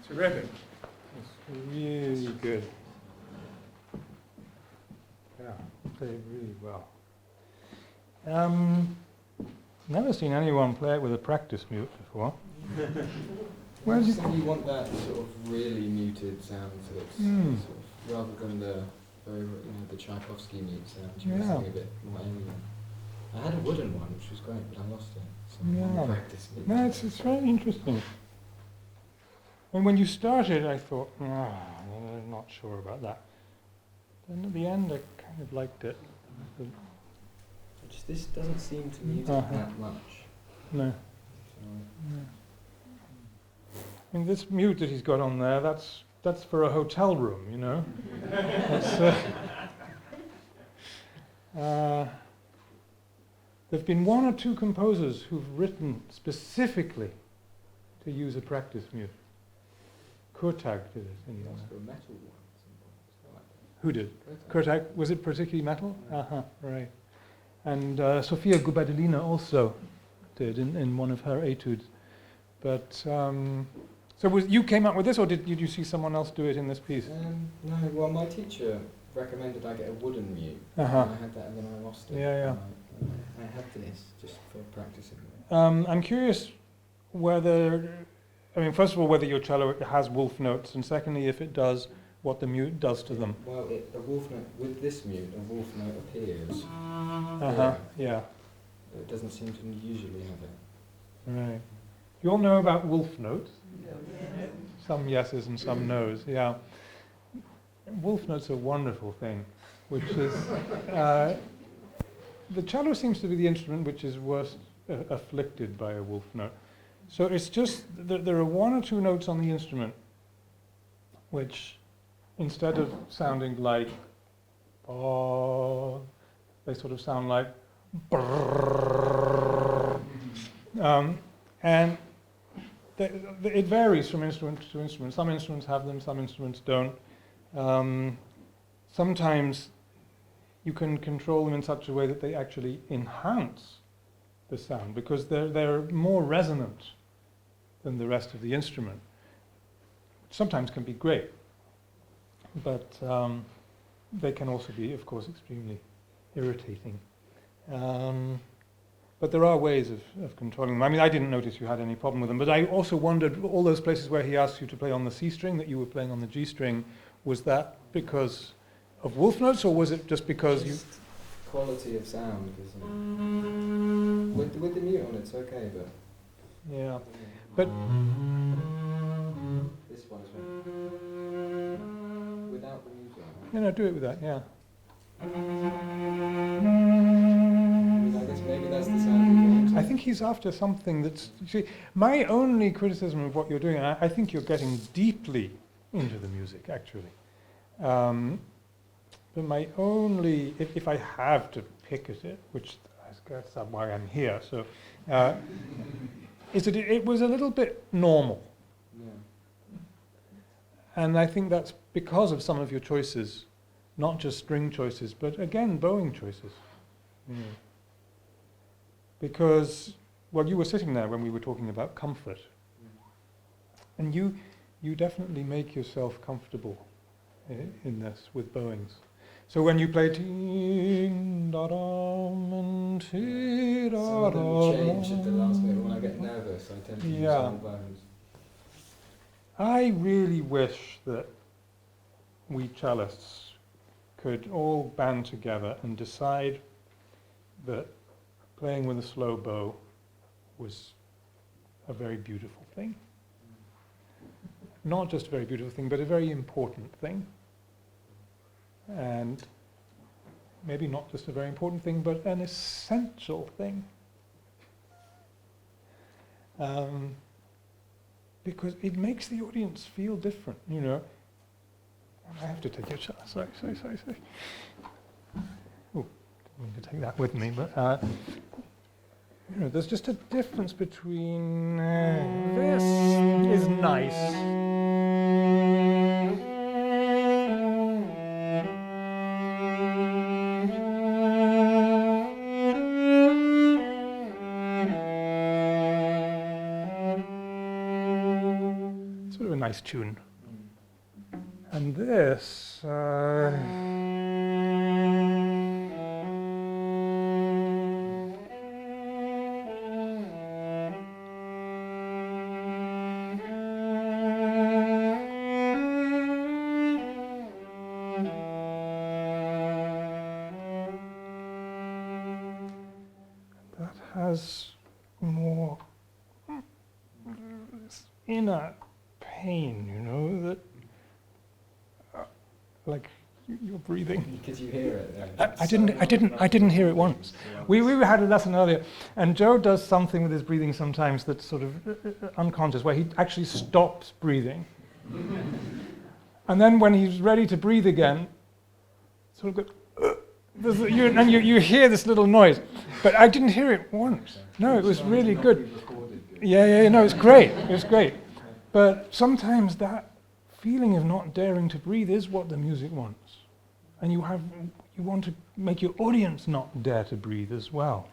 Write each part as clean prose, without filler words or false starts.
Terrific. It's really good. Yeah, played really well. Never seen anyone play it with a practice mute before. Where's you want that sort of really muted sound, so it's sort of, rather than the very, the Tchaikovsky mute sound. You want something a bit more alien. I had a wooden one, which was great, but I lost it. So practice mute. No, it's very interesting. And when you started, I thought, I'm not sure about that. Then at the end, I kind of liked it. This doesn't seem to mute it that much. No. I mean, this mute that he's got on there, that's for a hotel room, you know. There've been one or two composers who've written specifically to use a practice mute. Kurtag did it. For a metal one. Who did? Kurtag. Was it particularly metal? Right. And Sofia Gubadilina also did in one of her etudes. But so you came up with this, or did you see someone else do it in this piece? No. Well, my teacher recommended I get a wooden mute. And I had that, and then I lost it. Yeah. I had this just for practicing. I'm curious whether. I mean, first of all, whether your cello has wolf notes, and secondly, if it does, what the mute does to them. Well, a wolf note, with this mute, a wolf note appears. Yeah. It doesn't seem to usually have it. Right. You all know about wolf notes? Yeah. Some yeses and some noes, yeah. Wolf notes are a wonderful thing, which is, the cello seems to be the instrument which is worst afflicted by a wolf note. So it's just, there are one or two notes on the instrument which, instead of sounding like they sort of sound like and it varies from instrument to instrument. Some instruments have them, some instruments don't. Sometimes you can control them in such a way that they actually enhance the sound because they're more resonant than the rest of the instrument, which sometimes can be great, but they can also be, of course, extremely irritating. But there are ways of controlling them. I mean, I didn't notice you had any problem with them, but I also wondered, all those places where he asked you to play on the C string that you were playing on the G string, was that because of wolf notes, or was it just because just quality of sound? With the mute on, it's okay, but yeah. But this one is without the mute on. No, do it with that, yeah. I mean, I guess maybe that's the sound. I think he's after something that's. You see, my only criticism of what you're doing, I think you're getting deeply into the music, actually. But my only, if I have to pick at it, which I guess that's why I'm here, so, is that it was a little bit normal. Yeah. And I think that's because of some of your choices, not just string choices, but again, bowing choices. Because, well, you were sitting there when we were talking about comfort. And you definitely make yourself comfortable in this with bowings. So when you play ting da dum and ti da Some of them change at the last minute. When I get nervous, I tend to use all bows. I really wish that we cellists could all band together and decide that playing with a slow bow was a very beautiful thing. not just a very beautiful thing, but a very important thing. And maybe not just a very important thing, but an essential thing. Because it makes the audience feel different, you know. I have to take your shot. Sorry. Oh, didn't mean to take that with me, but you know, there's just a difference between this is nice. Sort of a nice tune. And this, that has more inner pain, you know, that like you're breathing. Because you hear it. I didn't hear it once. We had a lesson earlier, and Joe does something with his breathing sometimes that's sort of unconscious, where he actually stops breathing, and then when he's ready to breathe again, sort of goes, you hear this little noise, but I didn't hear it once. No, it was really good. Yeah, no, it's great. It was great, but sometimes that feeling of not daring to breathe is what the music wants. And you want to make your audience not dare to breathe as well.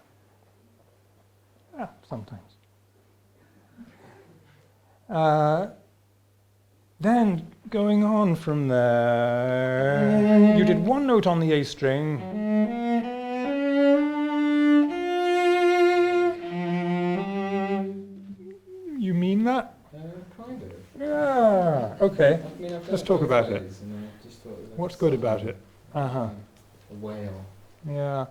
Sometimes. Then, going on from there, you did one note on the A string. You mean that? Kind of. Yeah, okay. I mean, Let's talk about it. What's good about it? A whale. Yeah.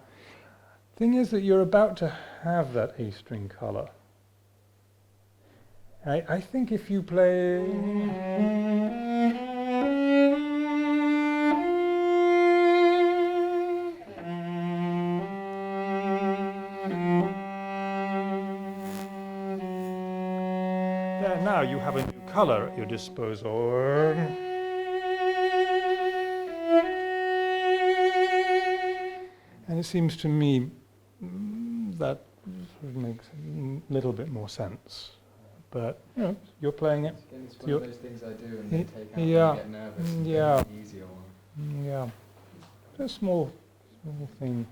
Thing is that you're about to have that A string color. I think if you play... There, now you have a new color at your disposal. And it seems to me that sort of makes a little bit more sense. But, you know, you're playing it. It's one of those things I do and then take out yeah, and get nervous. And yeah, the easier one. yeah. It's a small thing.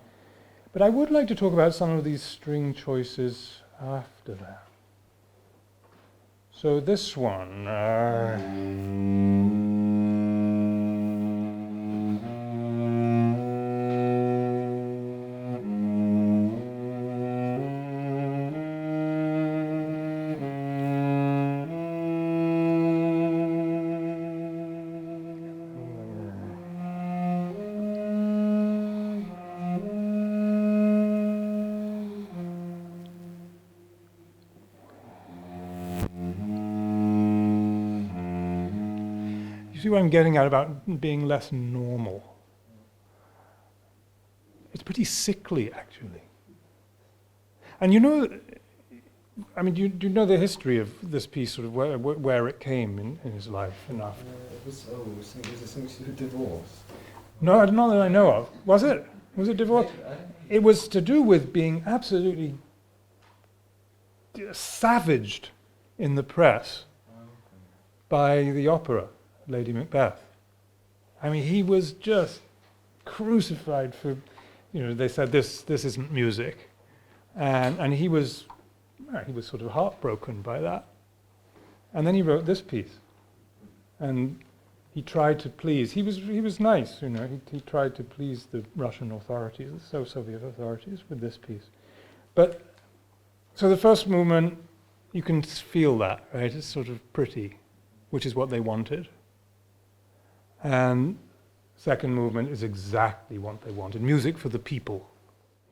But I would like to talk about some of these string choices after that. So this one... see what I'm getting at about being less normal? It's pretty sickly, actually. And you know, I mean, do you know the history of this piece, sort of where it came in his life and after? Was it something to do with divorce? No, not that I know of. Was it? Was it divorce? It was to do with being absolutely savaged in the press by the opera, Lady Macbeth. I mean, he was just crucified for, you know, they said this isn't music, and he was sort of heartbroken by that. And then he wrote this piece, and he tried to please. He was nice, you know. He tried to please the Russian authorities, the Soviet authorities, with this piece. But so the first movement, you can feel that, right? It's sort of pretty, which is what they wanted. And second movement is exactly what they wanted. Music for the people.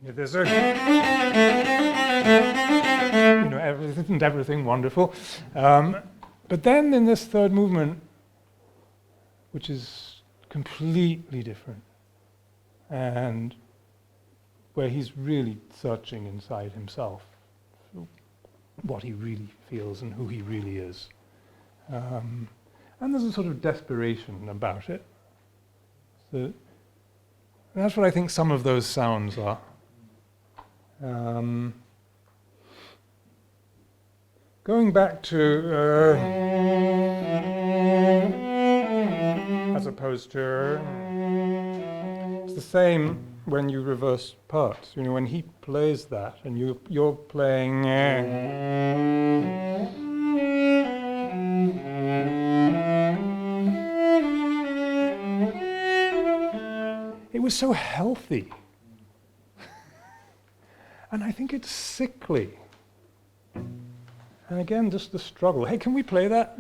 If there's a, you know, isn't everything wonderful? But But then in this third movement, which is completely different, and where he's really searching inside himself for what he really feels and who he really is. And there's a sort of desperation about it. So that's what I think some of those sounds are. Going back to as opposed to it's the same when you reverse parts. You know, when he plays that and you're playing it was so healthy. And I think it's sickly. And again, just the struggle. Hey, can we play that?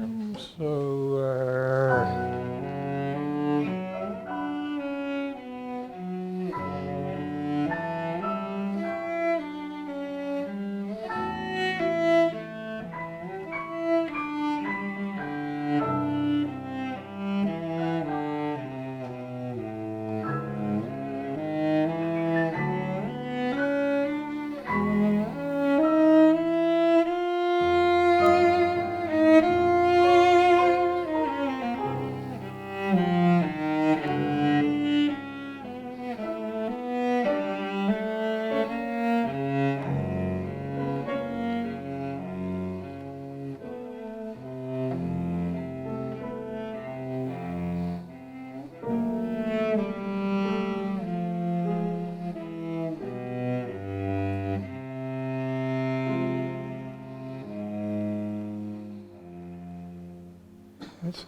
It's,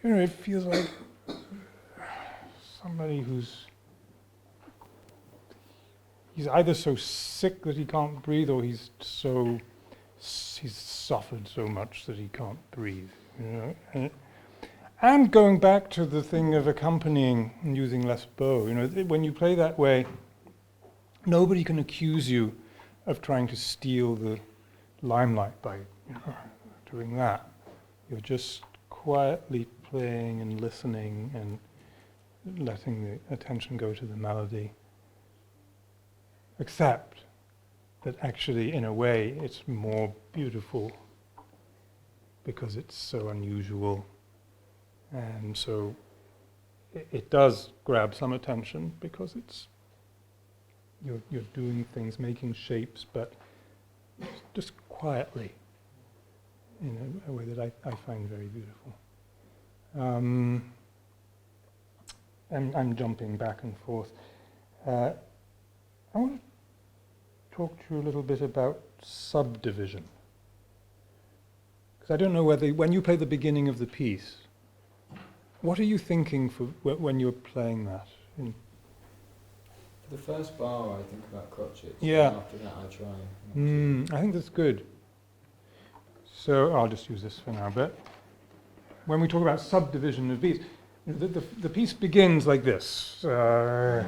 you know, it feels like somebody he's either so sick that he can't breathe, or he's suffered so much that he can't breathe. You know, and going back to the thing of accompanying and using less bow. You know, when you play that way, nobody can accuse you of trying to steal the limelight by doing that. You're just quietly playing and listening and letting the attention go to the melody. Except that actually, in a way, it's more beautiful because it's so unusual. And so it does grab some attention because it's you're doing things, making shapes, but just quietly, in a way that I find very beautiful. I'm jumping back and forth. I want to talk to you a little bit about subdivision. Because I don't know whether, when you play the beginning of the piece, what are you thinking for when you're playing that? For the first bar, I think about crotchets. Yeah. And after that, I try. I think that's good. So I'll just use this for now. But when we talk about subdivision of beats, the piece begins like this. So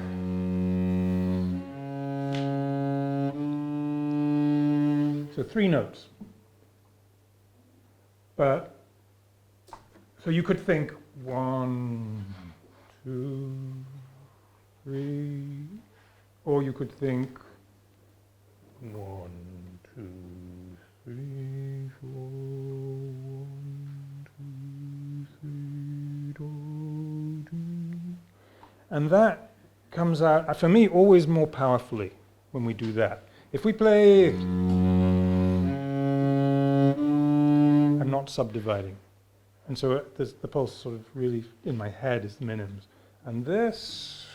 3 notes. But so you could think 1, 2, 3, or you could think 1, 2, 3, 4, 1, 2, 3, do, do. And that comes out, for me, always more powerfully when we do that. If we play, I'm not subdividing. And so the pulse sort of really, in my head, is the minims. And this,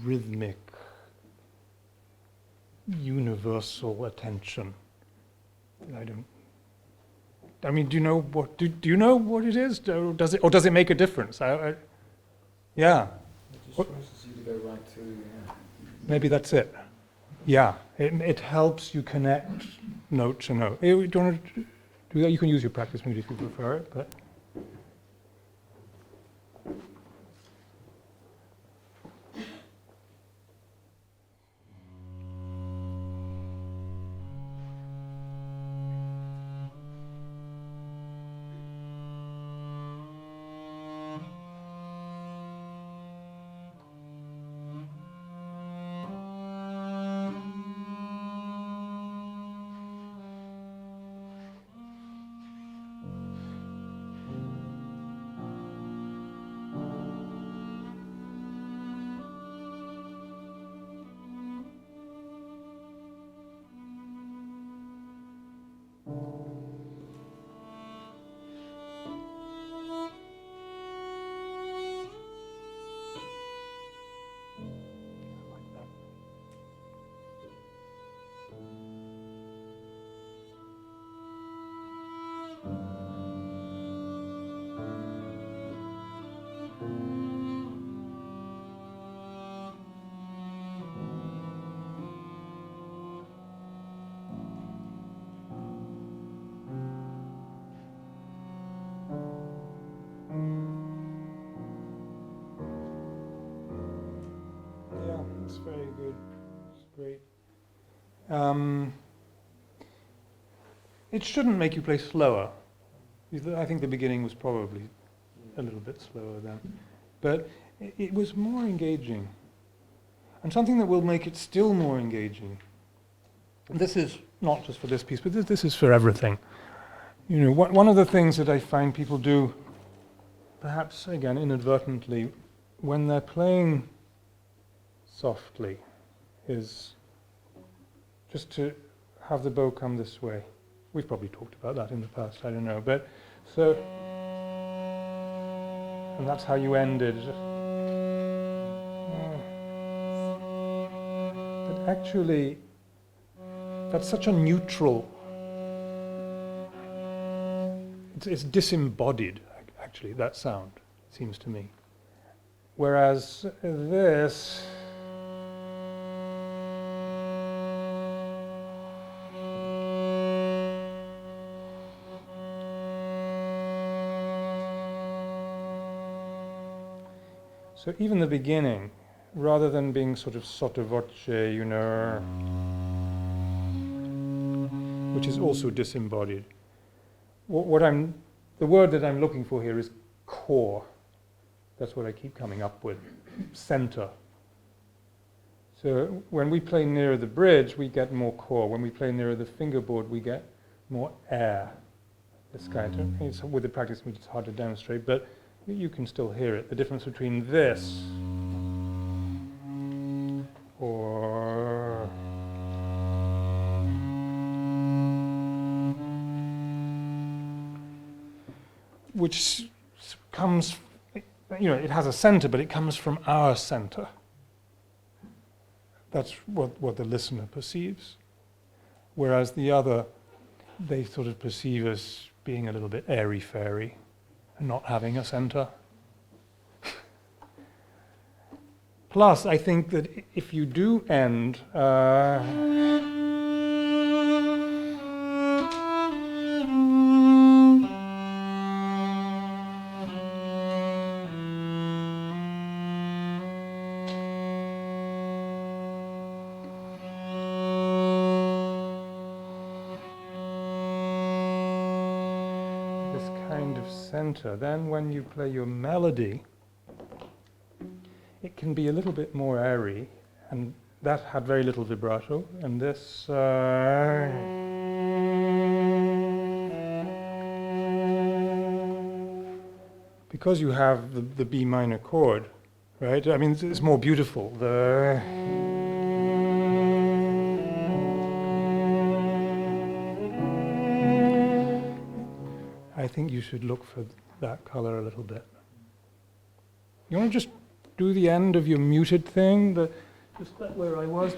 rhythmic, universal attention. I mean, do you know what? Do you know what it is? Does it make a difference? Yeah. It just forces you to go right to. Yeah. Maybe that's it. Yeah. It helps you connect note to note. Do you want to do that? You can use your practice mood if you prefer it, but. It's very good. It's great. It shouldn't make you play slower. I think the beginning was probably a little bit slower then. But it was more engaging. And something that will make it still more engaging. This is not just for this piece, but this is for everything. You know, one of the things that I find people do, perhaps again inadvertently, when they're playing softly, is just to have the bow come this way. We've probably talked about that in the past, I don't know. But so, and that's how you ended. But actually, that's such a neutral, it's disembodied, actually, that sound, seems to me. Whereas this, so even the beginning, rather than being sort of sotto voce, you know, which is also disembodied. The word that I'm looking for here is core. That's what I keep coming up with. Center. So when we play nearer the bridge, we get more core. When we play nearer the fingerboard, we get more air. This kind of, with the practice, it's hard to demonstrate, but you can still hear it. The difference between this or which comes, you know, it has a center, but it comes from our center. That's what the listener perceives. Whereas the other, they sort of perceive as being a little bit airy-fairy and not having a center. Plus, I think that if you do end then when you play your melody, it can be a little bit more airy, and that had very little vibrato, and this because you have the B minor chord, right? I mean, it's more beautiful. I think you should look for that color a little bit. You want to just do the end of your muted thing, just that where I was,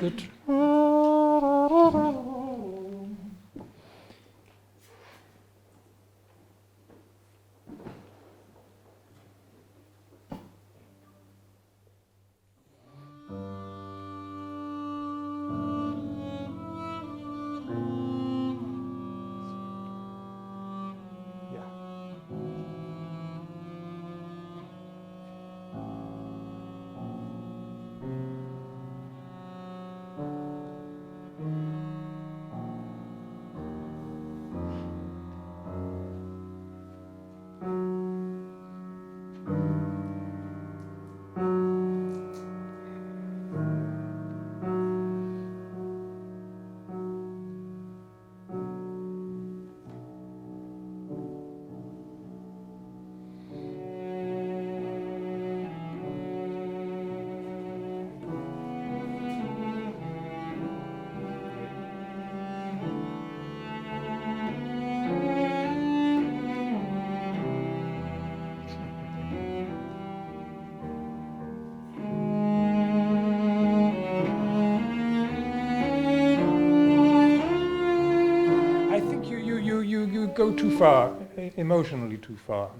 go too far, emotionally too far.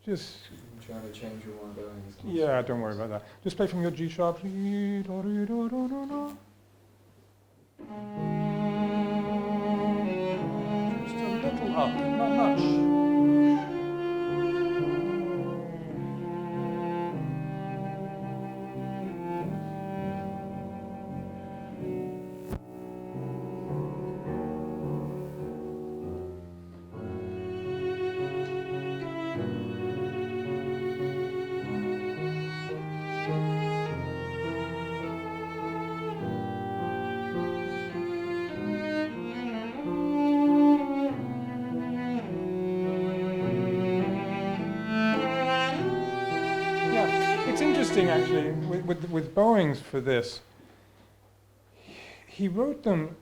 Just I'm trying to change your one bowings. yeah, don't worry about that. Just play from your G sharp. Just a little up, not much. Actually, with bowings for this, he wrote them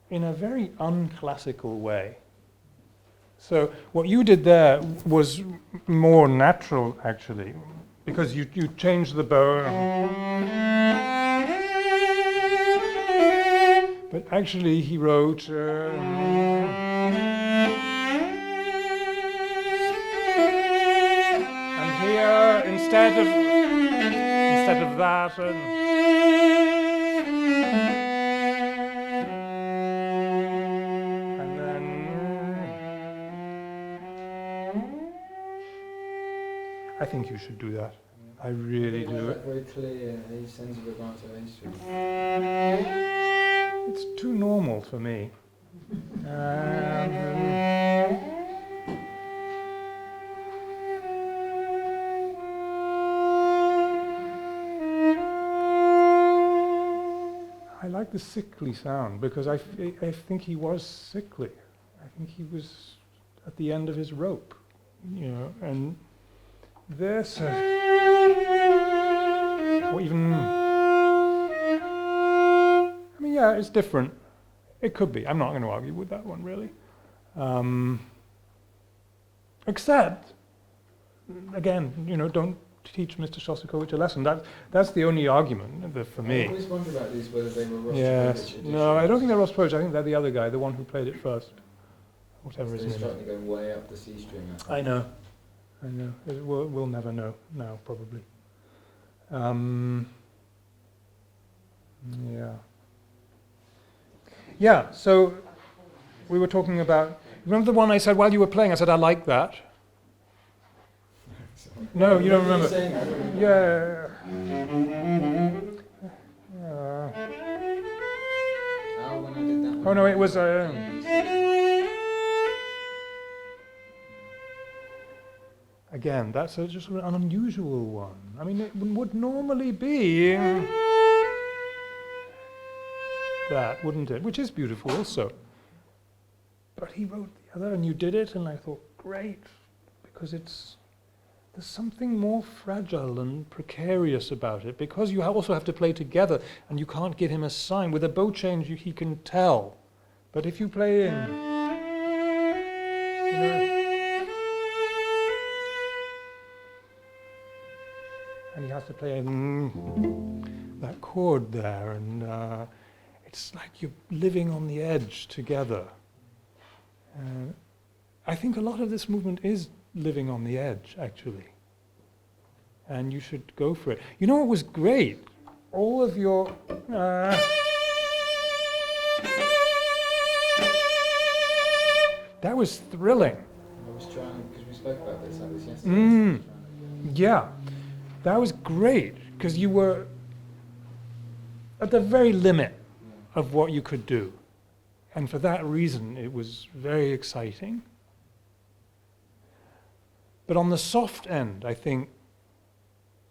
in a very unclassical way. So what you did there was more natural, actually, because you changed the bow. But actually, he wrote. And here, instead of that, and then I think you should do that. I really do. Very clear. He sends a vibrato A string. It's too normal for me. I like the sickly sound because I think he was sickly. I think he was at the end of his rope, and this, or even, I mean, yeah, it's different. It could be. I'm not going to argue with that one, really. Except, again, don't teach Mr. Shostakovich a lesson. That's the only argument for me. I always wonder about these, whether they were Rostropovich Yes. No, I don't think they're Rostropovich. I think they're the other guy, the one who played it first. Whatever his name is. They're starting to go way up the C string. I know. We'll never know now, probably. Yeah. Yeah, so we were talking about, remember the one I said while you were playing, I said I like that? No, you don't remember. Yeah. When I did that one. Oh no, it was. Again, that's just an unusual one. I mean, it would normally be that, wouldn't it? Which is beautiful also. But he wrote the other, and you did it, and I thought, great, because there's something more fragile and precarious about it, because you also have to play together, and you can't give him a sign. With a bow change, he can tell. But if you play in, and he has to play that chord there, and it's like you're living on the edge together. I think a lot of this movement is living on the edge, actually. And you should go for it. You know what was great? All of your... that was thrilling. I was trying, because we spoke about this yesterday. Yeah, that was great, because you were at the very limit of what you could do. And for that reason, it was very exciting. But on the soft end, I think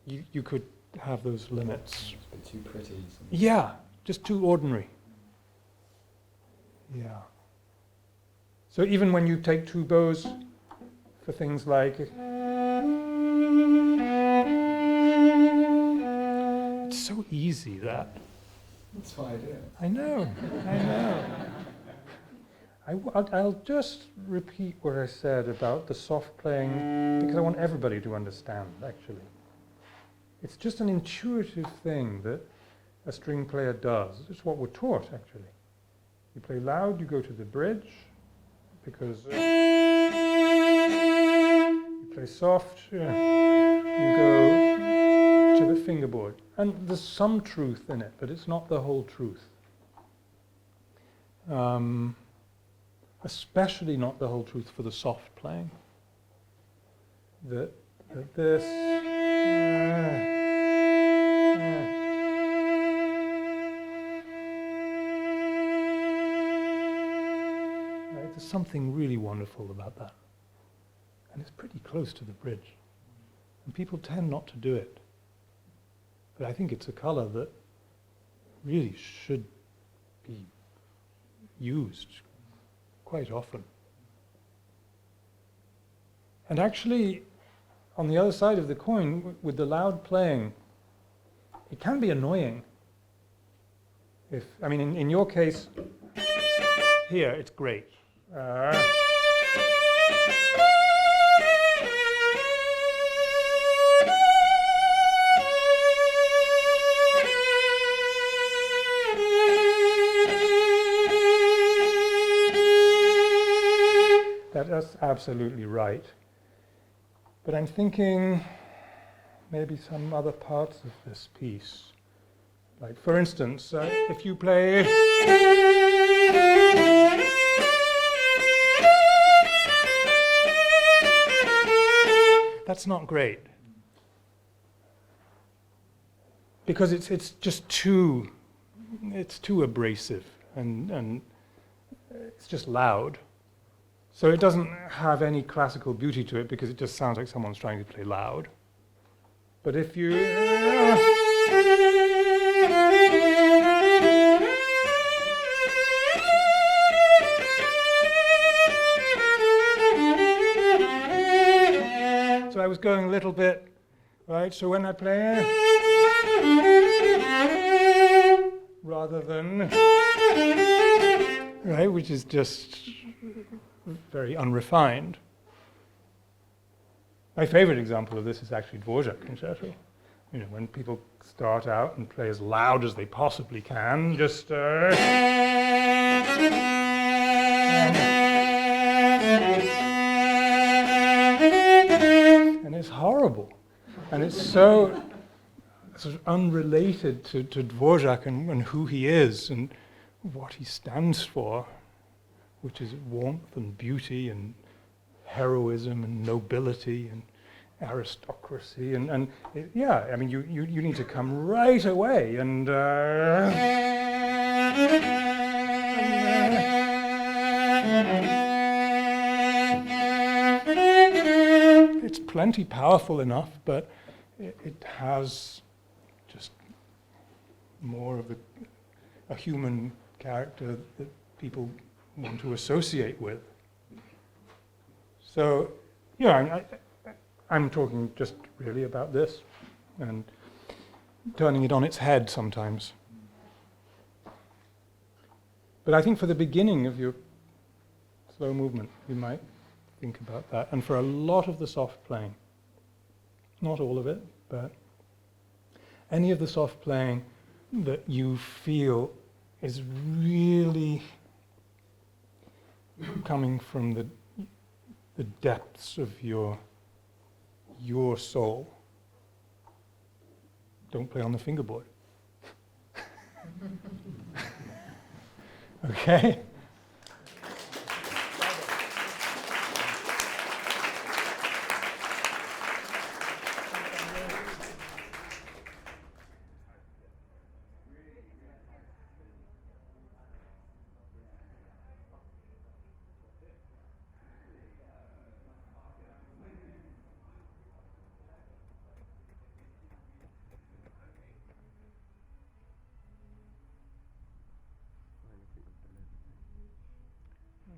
you could have those limits. It's a bit too pretty. Yeah, just too ordinary. Yeah. So even when you take two bows for things like... it's so easy, that. That's why I do it. I know. I'll just repeat what I said about the soft playing, because I want everybody to understand, actually. It's just an intuitive thing that a string player does. It's what we're taught, actually. You play loud, you go to the bridge, because you play soft, you go to the fingerboard. And there's some truth in it, but it's not the whole truth. Especially not the whole truth for the soft playing. That this... right, there's something really wonderful about that. And it's pretty close to the bridge. And people tend not to do it. But I think it's a color that really should be used quite often. And actually, on the other side of the coin, with the loud playing, it can be annoying. In your case, here, it's great. That's absolutely right. But I'm thinking maybe some other parts of this piece. Like, for instance, if you play... that's not great. Because it's just too abrasive and it's just loud. So it doesn't have any classical beauty to it because it just sounds like someone's trying to play loud. But if you... so I was going a little bit, right? So when I play... rather than... right, which is just... very unrefined. My favorite example of this is actually Dvorak concerto. You know, when people start out and play as loud as they possibly can, just and it's horrible. And it's so sort of unrelated to Dvorak and who he is and what he stands for, which is warmth and beauty and heroism and nobility and aristocracy and yeah, I mean you need to come right away and it's plenty powerful enough, but it has just more of a human character that people want to associate with. So, yeah, I'm talking just really about this and turning it on its head sometimes. But I think for the beginning of your slow movement, you might think about that. And for a lot of the soft playing, not all of it, but any of the soft playing that you feel is really coming from the depths of your soul. Don't play on the fingerboard. Okay?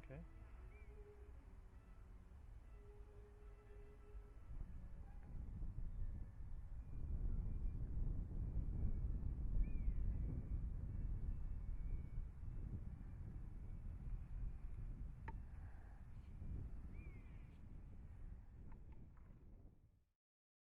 Okay.